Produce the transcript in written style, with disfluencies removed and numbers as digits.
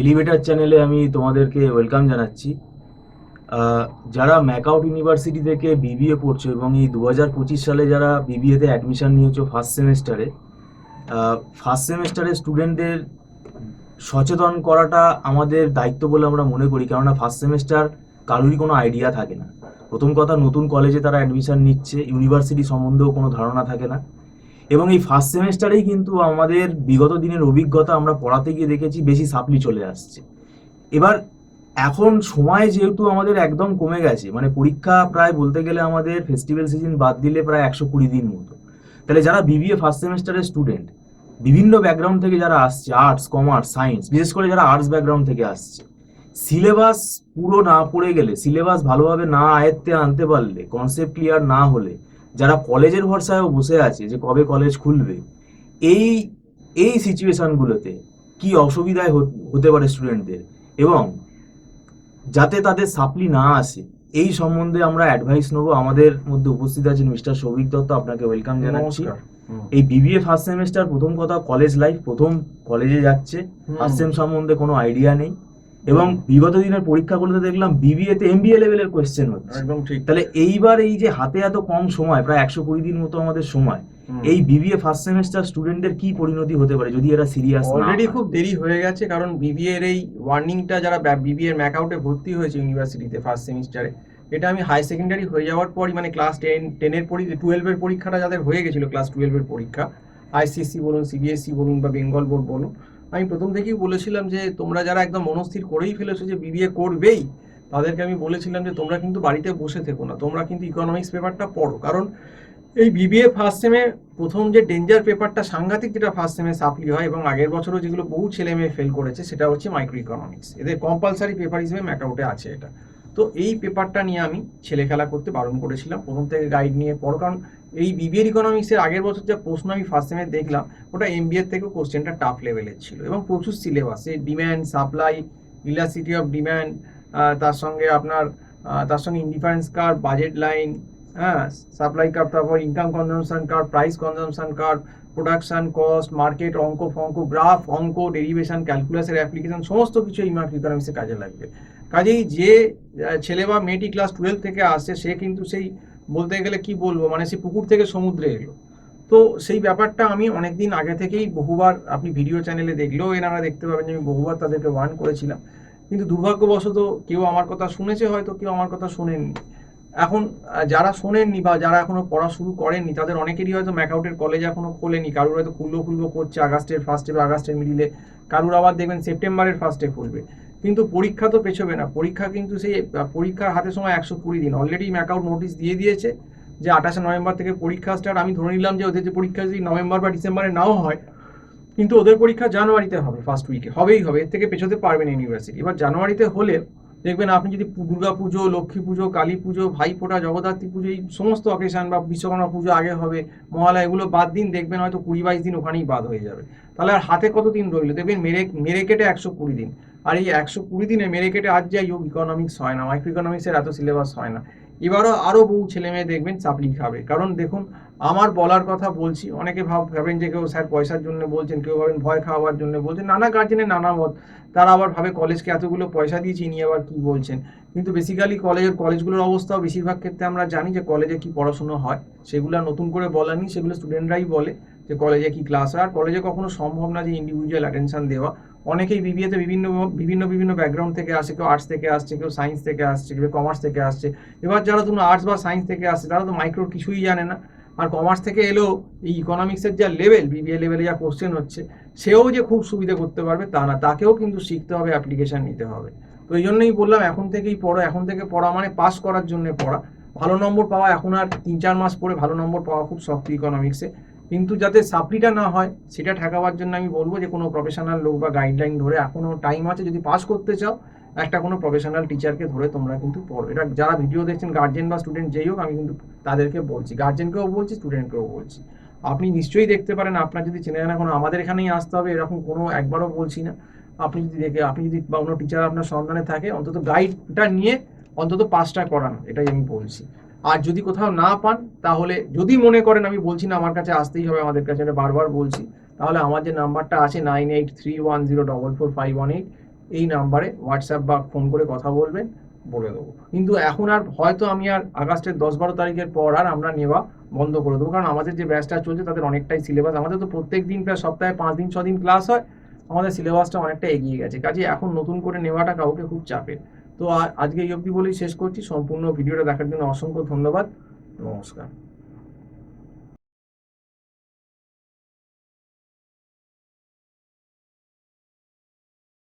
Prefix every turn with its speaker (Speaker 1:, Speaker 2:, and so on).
Speaker 1: Elevator চ্যানেলে আমি তোমাদেরকে ওয়েলকাম জানাচ্ছি। যারা ম্যাকআউট ইউনিভার্সিটি থেকে বিবিএ পড়ছো এবং এই 2025 সালে যারা বিবিএতে অ্যাডমিশন নিয়েছো ফার্স্ট সেমেস্টারে স্টুডেন্টদের সচেতন করাটা আমাদের দায়িত্ব বলে আমরা মনে করি, কেননা ফার্স্ট সেমেস্টার কারোরই কোনো আইডিয়া থাকে না। প্রথম কথা, নতুন কলেজে তারা অ্যাডমিশন নিচ্ছে, ইউনিভার্সিটি সম্বন্ধেও কোনো ধারণা থাকে না। এবং এই ফার্স্ট সেমেস্টারেই কিন্তু আমাদের বিগত দিনের অভিজ্ঞতা আমরা পড়াতে গিয়ে দেখেছি বেশি সাপ্লি চলে আসছে। এবার এখন সময় যেহেতু আমাদের একদম কমে গেছে, মানে পরীক্ষা প্রায় বলতে গেলে আমাদের ফেস্টিভ্যাল সিজন বাদ দিলে প্রায় 120 দিন মতো। তাহলে যারা বিবিএ ফার্স্ট সেমেস্টারের স্টুডেন্ট, বিভিন্ন ব্যাকগ্রাউন্ড থেকে যারা আসছে, আর্টস, কমার্স, সায়েন্স, বিশেষ করে যারা আর্টস ব্যাকগ্রাউন্ড থেকে আসছে, সিলেবাস পুরো না পড়ে গেলে, সিলেবাস ভালোভাবে না আয়ত্তে আনতে পারলে, কনসেপ্ট ক্লিয়ার না হলে, যারা কলেজের ভরসায়ও বসে আছে যে কবে কলেজ খুলবে, এই এই সিচুয়েশনগুলোতে কি অসুবিধায় হতে পারে স্টুডেন্টদের, এবং যাতে তাদের সাপ্লি না আসে, এই সম্বন্ধে আমরা অ্যাডভাইস নেবো। আমাদের মধ্যে উপস্থিত আছেন মিস্টার সৌভিক দত্ত, আপনাকে ওয়েলকাম জানাচ্ছি।
Speaker 2: নমস্কার।
Speaker 1: এই বিবিএ ফার্স্ট সেমেস্টার, প্রথম কথা কলেজ লাইফ, প্রথম কলেজে যাচ্ছে, ফার্স্ট সেম সম্বন্ধে কোনো আইডিয়া নেই, এবং বিগত দিনের পরীক্ষাগুলোতে দেখলাম বিবিএ তে এমবিএ লেভেলের কোয়েশ্চেন হচ্ছে।
Speaker 2: একদম ঠিক।
Speaker 1: তাহলে এইবার এই যে হাতে এত কম সময়, প্রায় 120 দিন মতো আমাদের সময়, এই বিবিএ ফার্স্ট সেমেস্টার স্টুডেন্টদের কি পরিণতি হতে পারে যদি এরা সিরিয়াস না
Speaker 2: অলরেডি
Speaker 1: হয়?
Speaker 2: খুব দেরি হয়ে গেছে, কারণ বিবিএ এর এই ওয়ার্নিংটা যারা বিবিএ এর ম্যাকআউটে ভর্তি হয়েছে ইউনিভার্সিটিতে ফার্স্ট সেমিস্টারে, এটা আমি হাই সেকেন্ডারি হয়ে যাওয়ার পরই, মানে ক্লাস 10 12 এর পরীক্ষাটা যাদের হয়ে গেছিল, ক্লাস 12 এর পরীক্ষা, আইসিএসসি বলুন, সিবিএসসি বলুন বা বেঙ্গল বোর্ড বলুন, আমি প্রথম থেকেই বলেছিলাম যে তোমরা যারা একদম মনস্থির করেই ফেলেছো যে বিবিএ করবেই, তাদেরকে আমি বলেছিলাম যে তোমরা কিন্তু বাড়িতে বসে থেকো না, তোমরা কিন্তু ইকোনমিক্স পেপারটা পড়ো। কারণ এই বিবিএ ফার্স্ট সেমে প্রথম যে ডেঞ্জার পেপারটা সাংঘাতিক, যেটা ফার্স্ট সেমে সাপ্লি হয় এবং আগের বছরও যেগুলো বহু ছেলে মেয়ে ফেল করেছে, সেটা হচ্ছে মাইক্রো ইকোনমিক্স। এদের কম্পালসারি পেপার হিসেবে ম্যাকআউটে আছে এটা। তো এই পেপারটা নিয়ে আমি ছেলে খেলা করতে বারণ করেছিলাম, প্রথম থেকে গাইড নিয়ে পড়ো। কারণ এই বিবিএ ইকোনমিক্সের আগের বছর যা প্রশ্ন আমি ফার্স্ট সেমে দেখলাম, ওটা এমবিএ থেকেও কোশ্চেনটা টাফ লেভেলের ছিল এবং প্রচুর syllabus, demand, supply, elasticity of demand, তার সঙ্গে আপনার তার সঙ্গে ইনডিফারেন্স কার্ভ, বাজেট লাইন, হ্যাঁ, সাপ্লাই কার্ভ, তারপর income consumption curve, price consumption curve, production cost, market অঙ্ক ফঙ্ক, গ্রাফ অঙ্ক, ডেরিভেশন, ক্যালকুলাসের অ্যাপ্লিকেশন, সমস্ত কিছু এই মার্কেট ইকোনমিক্সে কাজে লাগবে। কাজেই যে ছেলে বা মেয়েটি ক্লাস 12 থেকে আসছে, সে কিন্তু সেই বলতে গেলে কি বলবো, মানে সে পুকুর থেকে সমুদ্রে এলো। তো সেই ব্যাপারটা আমি অনেকদিন আগে থেকেই বহুবার, আপনি ভিডিও চ্যানেলে দেখলেও এনারা দেখতে পাবেন যে আমি বহুবার তাদেরকে ওয়ার্ন করেছিলাম, কিন্তু দুর্ভাগ্যবশত কেউ আমার কথা শুনেছে, হয়তো কেউ আমার কথা শোনেননি। এখন যারা শোনেননি বা যারা এখনো পড়া শুরু করেননি, তাদের অনেকেরই হয়তো ম্যাকআউটের কলেজ এখনো খোলেনি, কারুর হয়তো খুলবো করছে আগস্টের ফার্স্টে বা আগস্টের মিডিলে, কারুর আবার দেখবেন সেপ্টেম্বরের ফার্স্টে খুলবে। কিন্তু পরীক্ষা তো পেছোবে না, পরীক্ষা কিন্তু সেই পরীক্ষার হাতে সময় 120 দিন। অলরেডি ম্যাকআউট নোটিশ দিয়ে দিয়েছে যে 28শে নভেম্বর থেকে পরীক্ষা স্টার্ট। আমি ধরে নিলাম যে ওদের যে পরীক্ষা যদি নভেম্বর বা ডিসেম্বরে নাও হয়, কিন্তু ওদের পরীক্ষা জানুয়ারিতে হবে, ফার্স্ট উইকে হবেই হবে, এর থেকে পেছোতে পারবে না ইউনিভার্সিটি। এবার জানুয়ারিতে হলে দেখবেন আপনি যদি দুর্গা পুজো, লক্ষ্মী পুজো, কালী পুজো, ভাইফোঁটা, জগদ্ধাত্রী পুজো, এই সমস্ত অকেশন বা বিশ্বকর্মা পুজো আগে হবে, মহালয়া, এগুলো বাদ দিন, দেখবেন হয়তো 20-22 দিন ওখানেই বাদ হয়ে যাবে। তাহলে আর হাতে কত দিন রইল? দেখবেন মেরে কেটে 120 দিন। আর এই 120 দিনে মেরে কেটে আজ যাই হোক ইকোনমিক্স হয় না, মাইক্রো ইকোনমিক্সের এত সিলেবাস হয় না। এবারও আরও বহু ছেলে মেয়ে দেখবেন চাপড়ি খাবে। কারণ দেখুন, আমার বলার কথা বলছি, অনেকে ভাবেন যে কেউ স্যার পয়সার জন্য বলছেন, কেউ ভাবেন ভয় খাওয়াবার জন্য বলছেন, নানা গার্জেনের নানা মত। তারা আবার ভাবে কলেজকে এতগুলো পয়সা দিয়েছি, নিয়ে আবার কি বলছেন। কিন্তু বেসিক্যালি কলেজগুলোর অবস্থাও বেশিরভাগ ক্ষেত্রে আমরা জানি যে কলেজে কি পড়াশুনো হয়, সেগুলো নতুন করে বলা নেই, সেগুলো স্টুডেন্টরাই বলে যে কলেজে কি ক্লাস হয়। আর কলেজে কখনো সম্ভব না যে ইন্ডিভিজুয়াল অ্যাটেনশন দেওয়া। অনেকেই বিবিএতে বিভিন্ন বিভিন্ন বিভিন্ন ব্যাকগ্রাউন্ড থেকে আসে, কেউ আর্টস থেকে আসছে, কেউ সায়েন্স থেকে আসছে, কেউ কমার্স থেকে আসছে। এবার যারা তুমি আর্টস বা সায়েন্স থেকে আসছে, তারা তো মাইক্রোর কিছুই জানে না। আর কমার্স থেকে এলেও এই ইকোনমিক্সের যা লেভেল, বিবিএ লেভেলে যা কোশ্চেন হচ্ছে, সেও যে খুব সুবিধা করতে পারবে তা না, তাকেও কিন্তু শিখতে হবে, অ্যাপ্লিকেশন নিতে হবে। তো এই জন্যই বললাম এখন থেকেই পড়ো, এখন থেকে পড়া মানে পাস করার জন্য পড়া। ভালো নম্বর পাওয়া এখন আর 3-4 মাস পরে ভালো নম্বর পাওয়া খুব শক্ত ইকোনমিক্সে। কিন্তু যাতে সাপ্লিটা না হয় সেটা ঠেকাবার জন্য আমি বলবো যে কোনো প্রফেশনাল লোক বা গাইডলাইন ধরে, এখনো টাইম আছে, যদি পাস করতে চাও একটা কোনো প্রফেশনাল টিচারকে ধরে তোমরা কিন্তু পড়ো। এটা যারা ভিডিও দেখছেন, গার্জেন বা স্টুডেন্ট যেই হোক, আমি কিন্তু তাদেরকে বলছি, গার্জেনকেও বলছি, স্টুডেন্টকেও বলছি। আপনি নিশ্চয়ই দেখতে পারেন, আপনার যদি চেনা জানা কোনো আমাদের এখানেই আসতে হবে এরকম কোনো একবারও বলছি না। আপনি যদি বা কোনো টিচার আপনার সন্ধানে থাকে, অন্তত গাইডটা নিয়ে অন্তত পাসটা করান, এটাই আমি বলছি। আর যদি কোথাও না পান, তাহলে যদি মনে করেন, আমি বলছি না আমার কাছে আসতেই হবে, আমাদের কাছে, এটা বারবার বলছি, তাহলে আমার যে নাম্বারটা আছে 9831044518, এই নাম্বারে হোয়াটসঅ্যাপ বা ফোন করে কথা বলবেন, বলে দেবো। কিন্তু এখন আর হয়তো আমি আর আগস্টের 10-12 তারিখের পর আর আমরা নেওয়া বন্ধ করে দেবো, কারণ আমাদের যে ব্যাচটা চলছে তাদের অনেকটাই সিলেবাস, আমাদের তো প্রত্যেক দিন প্রায় সপ্তাহে 5 দিন 6 দিন ক্লাস হয়, আমাদের সিলেবাসটা অনেকটা এগিয়ে গেছে, কাজে এখন নতুন করে নেওয়াটা কাউকে খুব চাপের। তো আজকে এই অবধি বলেই শেষ করছি। সম্পূর্ণ ভিডিওটা দেখার জন্য অসংখ্য ধন্যবাদ। নমস্কার।